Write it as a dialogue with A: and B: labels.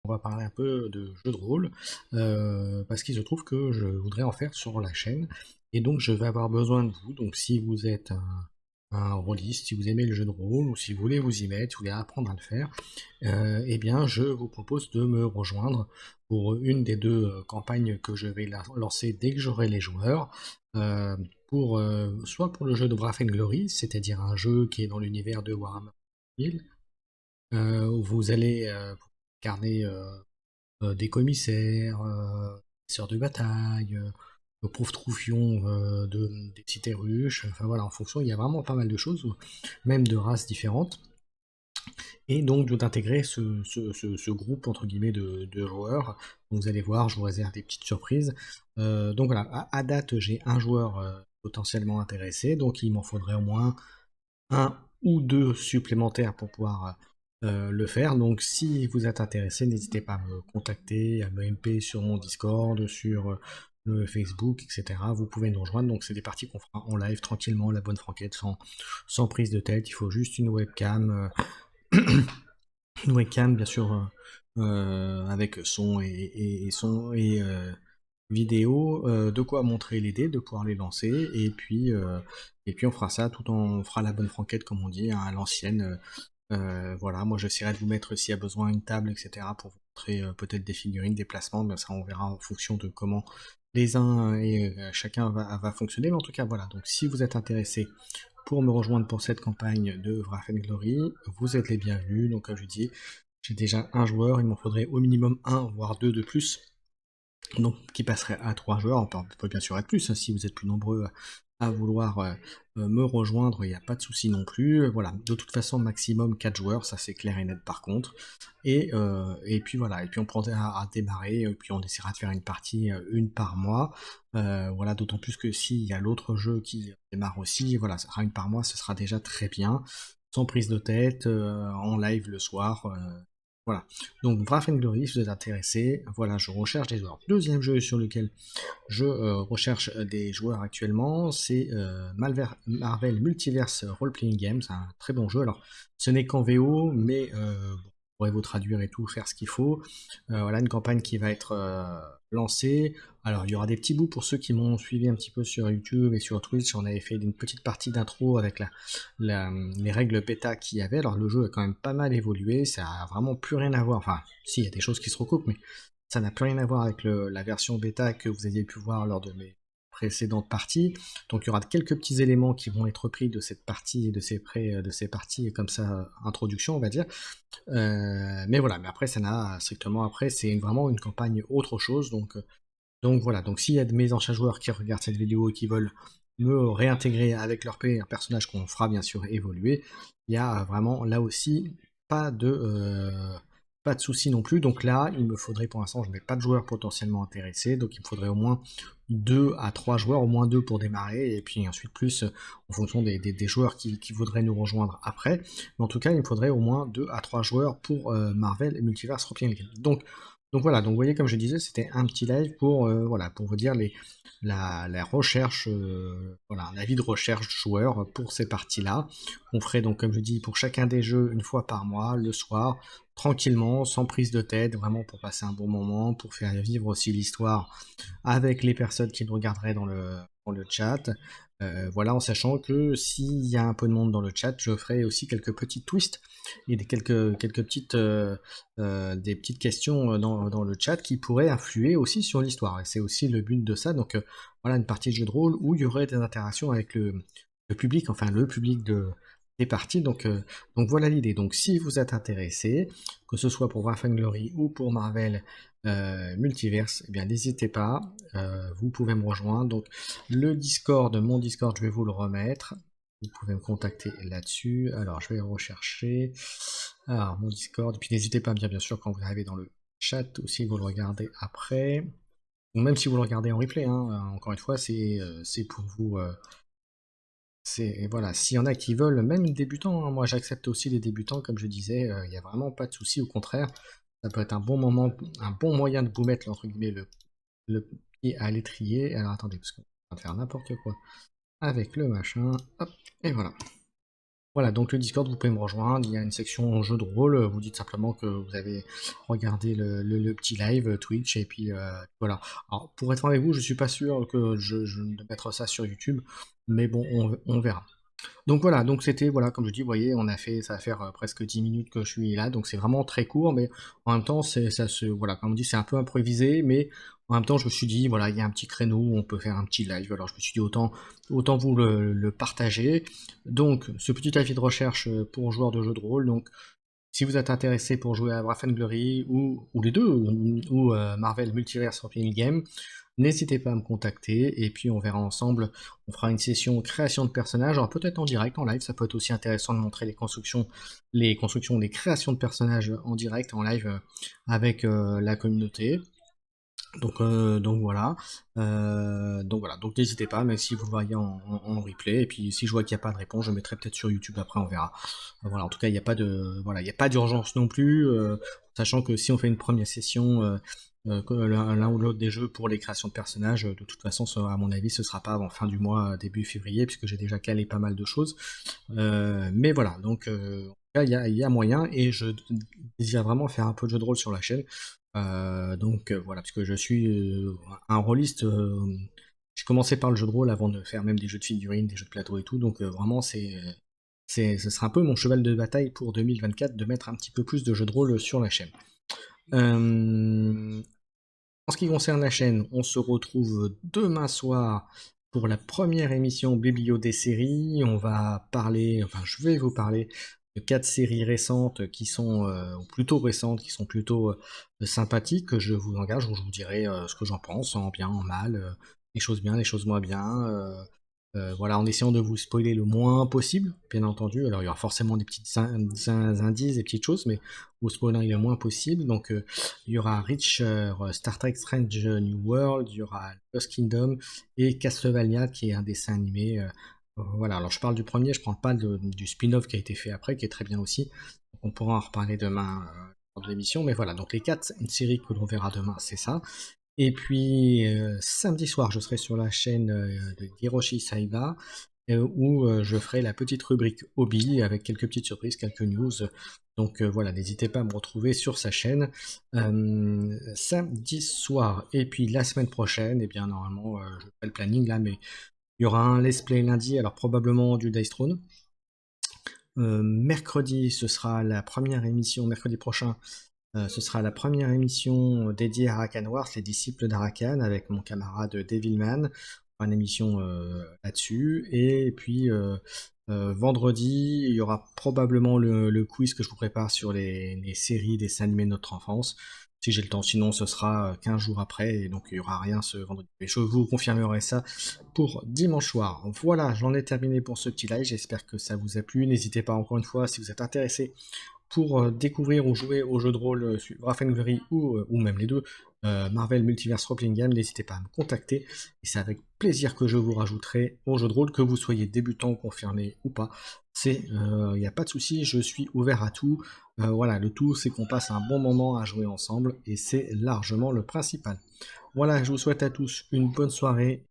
A: on va parler un peu de jeux de rôle, parce qu'il se trouve que je voudrais en faire sur la chaîne, et donc je vais avoir besoin de vous. Donc si vous êtes un rôliste, si vous aimez le jeu de rôle, ou si vous voulez vous y mettre, si vous voulez apprendre à le faire, eh bien je vous propose de me rejoindre pour une des deux campagnes que je vais lancer dès que j'aurai les joueurs. euh, Soit pour le jeu de Wrath and Glory, c'est-à-dire un jeu qui est dans l'univers de Warhammer 1000, où vous allez incarner des commissaires, sœurs de bataille, pauvres troufions des cités ruches, enfin voilà, en fonction, il y a vraiment pas mal de choses, même de races différentes, et donc d'intégrer ce groupe entre guillemets de joueurs. Donc, vous allez voir, je vous réserve des petites surprises. Donc voilà, à date, j'ai un joueur potentiellement intéressé, donc il m'en faudrait au moins un ou deux supplémentaires pour pouvoir le faire. Donc si vous êtes intéressé, n'hésitez pas à me contacter, à me MP sur mon Discord, sur le Facebook, etc. Vous pouvez nous rejoindre. Donc c'est des parties qu'on fera en live tranquillement, la bonne franquette, sans prise de tête. Il faut juste une webcam, une webcam bien sûr, avec son et son et vidéo, de quoi montrer les dés, de pouvoir les lancer, et puis on fera ça on fera la bonne franquette comme on dit, hein, à l'ancienne. Voilà, moi j'essaierai de vous mettre s'il y a besoin une table, etc. pour vous montrer peut-être des figurines, des placements, mais ça on verra en fonction de comment les uns et chacun va fonctionner. Mais en tout cas voilà, donc si vous êtes intéressé pour me rejoindre pour cette campagne de Wrath and Glory, vous êtes les bienvenus. Donc comme je dis, j'ai déjà un joueur, il m'en faudrait au minimum un, voire deux de plus, donc qui passerait à 3 joueurs. On peut bien sûr être plus, hein, si vous êtes plus nombreux à vouloir me rejoindre, il n'y a pas de souci non plus. Voilà, de toute façon, maximum 4 joueurs, ça c'est clair et net par contre. Et puis voilà, et puis on prendra à démarrer, et puis on essaiera de faire une partie, une par mois. Voilà, d'autant plus que s'il y a l'autre jeu qui démarre aussi, voilà, ça sera une par mois, ce sera déjà très bien, sans prise de tête, en live le soir. Voilà. Donc, Wrath and Glory, si vous êtes intéressé, voilà, je recherche des joueurs. Deuxième jeu sur lequel je recherche des joueurs actuellement, c'est Marvel Multiverse Role Playing Games, un très bon jeu. Alors, ce n'est qu'en VO, mais vous pourrez vous traduire et tout, faire ce qu'il faut. Voilà, une campagne qui va être lancée. Alors, il y aura des petits bouts pour ceux qui m'ont suivi un petit peu sur YouTube et sur Twitch. On avait fait une petite partie d'intro avec les règles bêta qu'il y avait. Alors, le jeu a quand même pas mal évolué. Ça a vraiment plus rien à voir. Enfin, si, il y a des choses qui se recoupent, mais ça n'a plus rien à voir avec la version bêta que vous aviez pu voir lors de mes précédentes parties. Donc il y aura quelques petits éléments qui vont être pris de cette partie et de ces parties comme ça, introduction on va dire. Mais voilà, mais après ça n'a strictement après, c'est vraiment une campagne autre chose. Donc voilà, donc s'il y a de mes anciens joueurs qui regardent cette vidéo et qui veulent me réintégrer avec leur personnage qu'on fera bien sûr évoluer, il y a vraiment là aussi pas de pas de souci non plus. Donc là, il me faudrait, pour l'instant, je n'ai pas de joueurs potentiellement intéressés, donc il me faudrait au moins 2 à 3 joueurs, au moins 2 pour démarrer, et puis ensuite plus en fonction des joueurs qui voudraient nous rejoindre après. Mais en tout cas, il me faudrait au moins 2 à 3 joueurs pour Marvel Multiverse Role Game. Donc voilà, donc vous voyez, comme je disais, c'était un petit live pour, voilà, pour vous dire la recherche, voilà, l'avis de recherche joueur pour ces parties-là. On ferait donc, comme je dis, pour chacun des jeux une fois par mois, le soir, tranquillement, sans prise de tête, vraiment pour passer un bon moment, pour faire vivre aussi l'histoire avec les personnes qui nous regarderaient dans le chat. Voilà, en sachant que s'il y a un peu de monde dans le chat, je ferai aussi quelques petits twists et quelques petites, des petites questions dans le chat qui pourraient influer aussi sur l'histoire. Et c'est aussi le but de ça. Donc voilà, une partie de jeu de rôle où il y aurait des interactions avec le public, enfin le public des parties. Donc voilà l'idée. Donc si vous êtes intéressé, que ce soit pour Wrath and Glory ou pour Marvel Multiverse, eh bien n'hésitez pas, vous pouvez me rejoindre. Donc le Discord, mon Discord, je vais vous le remettre. Vous pouvez me contacter là-dessus. Alors, je vais rechercher. Alors, mon Discord. Et puis, n'hésitez pas bien sûr, quand vous arrivez dans le chat aussi, vous le regardez après. Ou même si vous le regardez en replay, hein, encore une fois, c'est pour vous. Voilà, s'il y en a qui veulent, même les débutants, hein, moi j'accepte aussi les débutants, comme je disais, il n'y a vraiment pas de souci, au contraire, ça peut être un bon moment, un bon moyen de vous mettre, entre guillemets, le pied à l'étrier. Alors attendez, parce qu'on va faire n'importe quoi avec le machin, hop, et voilà. Voilà, donc le Discord, vous pouvez me rejoindre, il y a une section jeux de rôle, vous dites simplement que vous avez regardé le petit live Twitch et puis voilà. Alors pour être franc avec vous, je suis pas sûr que je de mettre ça sur YouTube, mais bon, on verra. Donc voilà, donc c'était, voilà, comme je dis, vous voyez, ça va faire presque 10 minutes que je suis là, donc c'est vraiment très court, mais en même temps, voilà, comme on dit, c'est un peu improvisé, mais en même temps, je me suis dit, voilà, il y a un petit créneau où on peut faire un petit live, alors je me suis dit, autant vous le partager. Donc, ce petit avis de recherche pour joueurs de jeux de rôle, donc, si vous êtes intéressé pour jouer à Wrath and Glory ou les deux, ou Marvel Multiverse Role Game, n'hésitez pas à me contacter et puis on verra ensemble, on fera une session création de personnages, alors peut-être en direct, en live, ça peut être aussi intéressant de montrer les créations de personnages en direct, en live avec la communauté. Donc n'hésitez pas, même si vous le voyez en replay, et puis si je vois qu'il n'y a pas de réponse, je mettrai peut-être sur YouTube après, on verra. Voilà, en tout cas, il n'y a pas de, voilà, il n'y a pas d'urgence non plus, sachant que si on fait une première session, que l'un ou l'autre des jeux pour les créations de personnages, de toute façon, à mon avis, ce sera pas avant fin du mois, début février, puisque j'ai déjà calé pas mal de choses. Mais voilà, donc en tout cas, il y a moyen, et je désire vraiment faire un peu de jeu de rôle sur la chaîne. Voilà, parce que je suis un rôliste. J'ai commencé par le jeu de rôle avant de faire même des jeux de figurines, des jeux de plateau et tout. Donc vraiment, ce sera un peu mon cheval de bataille pour 2024 de mettre un petit peu plus de jeux de rôle sur la chaîne. En ce qui concerne la chaîne, on se retrouve demain soir pour la première émission Biblio des séries. On va parler, enfin je vais vous parler de 4 séries récentes qui sont ou plutôt récentes, qui sont plutôt sympathiques. Que je vous engage, où je vous dirai ce que j'en pense, en bien, en mal, les choses bien, les choses moins bien. Voilà, en essayant de vous spoiler le moins possible, bien entendu. Alors il y aura forcément des petits indices, des petites choses, mais vous spoiler le moins possible. Donc il y aura Reacher, Star Trek Strange New World, il y aura Lost Kingdom et Castlevania qui est un dessin animé. Voilà, alors je parle du premier, je parle pas du spin-off qui a été fait après, qui est très bien aussi. Donc, on pourra en reparler demain lors de l'émission, mais voilà, donc les 4 séries que l'on verra demain, c'est ça. Et puis samedi soir, je serai sur la chaîne de Hiroshi Saiba, où je ferai la petite rubrique hobby avec quelques petites surprises, quelques news. Donc voilà, n'hésitez pas à me retrouver sur sa chaîne samedi soir. Et puis la semaine prochaine, eh bien normalement, je fais le planning là, mais il y aura un let's play lundi, alors probablement du Dice Throne. Mercredi, ce sera la première émission, mercredi prochain, ce sera la première émission dédiée à Arakan Wars, les disciples d'Arakan, avec mon camarade Devilman. Une émission là-dessus. Et puis vendredi, il y aura probablement le quiz que je vous prépare sur les séries, dessins animés de notre enfance. Si j'ai le temps, sinon ce sera 15 jours après, et donc il n'y aura rien ce vendredi. Mais je vous confirmerai ça pour dimanche soir. Voilà, j'en ai terminé pour ce petit live, j'espère que ça vous a plu. N'hésitez pas encore une fois, si vous êtes intéressé pour découvrir ou jouer aux jeux de rôle Wrath and Glory ou même les deux, Marvel Multiverse Role Game, n'hésitez pas à me contacter, et c'est avec plaisir que je vous rajouterai au jeu de rôle, que vous soyez débutant, confirmé ou pas. Il n'y a pas de souci, je suis ouvert à tout. Voilà, le tout c'est qu'on passe un bon moment à jouer ensemble, et c'est largement le principal. Voilà, je vous souhaite à tous une bonne soirée